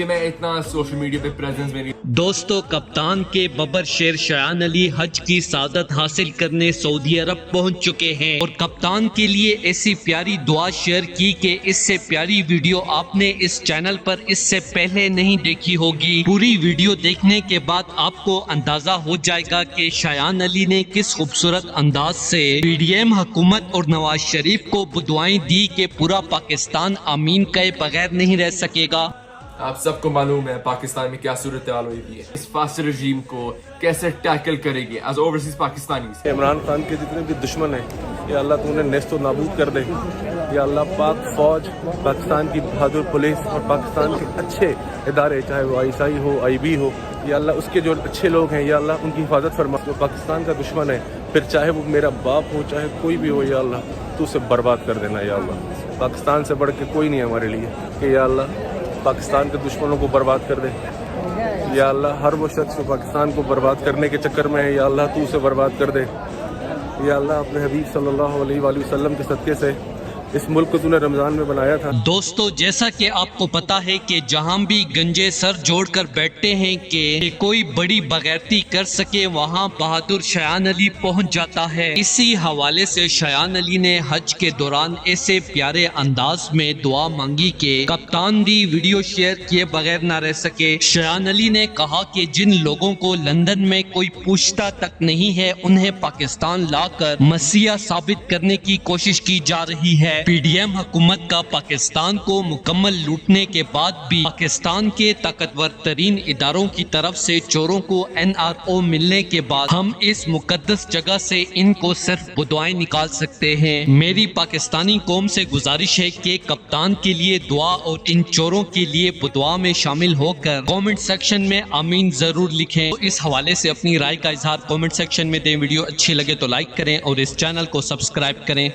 میں اتنا social media پہ پریزنس میری دوستو، کپتان کے ببر شیر شایان علی حج کی سعادت حاصل کرنے سعودی عرب پہنچ چکے ہیں اور کپتان کے لیے ایسی پیاری دعا شیئر کی کہ اس سے پیاری ویڈیو آپ نے اس چینل پر اس سے پہلے نہیں دیکھی ہوگی۔ پوری ویڈیو دیکھنے کے بعد آپ کو اندازہ ہو جائے گا کہ شایان علی نے کس خوبصورت انداز سے پی ڈی ایم حکومت اور نواز شریف کو بدعائیں دی کہ پورا پاکستان آمین کہے بغیر نہیں رہ سکے گا۔ آپ سب کو معلوم ہے پاکستان میں کیا صورتحال ہوئی ہے، اس فاسٹ رجیم کو کیسے ٹیکل کرے گی ایز اوورسیز پاکستانی۔ عمران خان کے جتنے بھی دشمن ہیں یا اللہ تو انہیں نیست و نابود کر دے، یا اللہ پاک فوج، پاکستان کی بہادر پولیس اور پاکستان کے اچھے ادارے، چاہے وہ I S I who, I be ہو، یا اللہ اس کے جو اچھے لوگ ہیں یا اللہ ان کی حفاظت فرما۔ جو پاکستان کا دشمن ہے، پھر چاہے وہ میرا باپ ہو، چاہے کوئی بھی ہو، یا اللہ تو اسے برباد کر دینا۔ یا اللہ پاکستان سے بڑھ کے کوئی نہیں ہے ہمارے لیے کہ یا اللہ پاکستان کے دشمنوں کو برباد کر دے۔ یا اللہ ہر وہ شخص جو پاکستان کو برباد کرنے کے چکر میں ہے یا اللہ تو اسے برباد کر دے۔ یا اللہ اپنے حبیب صلی اللہ علیہ وآلہ وسلم کے صدقے سے اس ملک کو تو نے رمضان میں بنایا تھا۔ دوستو، جیسا کہ آپ کو پتا ہے کہ جہاں بھی گنجے سر جوڑ کر بیٹھتے ہیں کہ کوئی بڑی بغیرتی کر سکے، وہاں بہادر شایان علی پہنچ جاتا ہے۔ اسی حوالے سے شایان علی نے حج کے دوران ایسے پیارے انداز میں دعا مانگی کہ کپتان دی ویڈیو شیئر کیے بغیر نہ رہ سکے۔ شایان علی نے کہا کہ جن لوگوں کو لندن میں کوئی پوچھتا تک نہیں ہے، انہیں پاکستان لا کر مسیح ثابت کرنے کی کوشش کی جا رہی ہے۔ پی ڈی ایم حکومت کا پاکستان کو مکمل لوٹنے کے بعد بھی پاکستان کے طاقتور ترین اداروں کی طرف سے چوروں کو این آر او ملنے کے بعد ہم اس مقدس جگہ سے ان کو صرف بدعائیں نکال سکتے ہیں۔ میری پاکستانی قوم سے گزارش ہے کہ کپتان کے لیے دعا اور ان چوروں کے لیے بدعا میں شامل ہو کر کامنٹ سیکشن میں آمین ضرور لکھیں۔ تو اس حوالے سے اپنی رائے کا اظہار کامنٹ سیکشن میں دیں۔ ویڈیو اچھی لگے تو لائک کریں اور اس چینل کو سبسکرائب کریں۔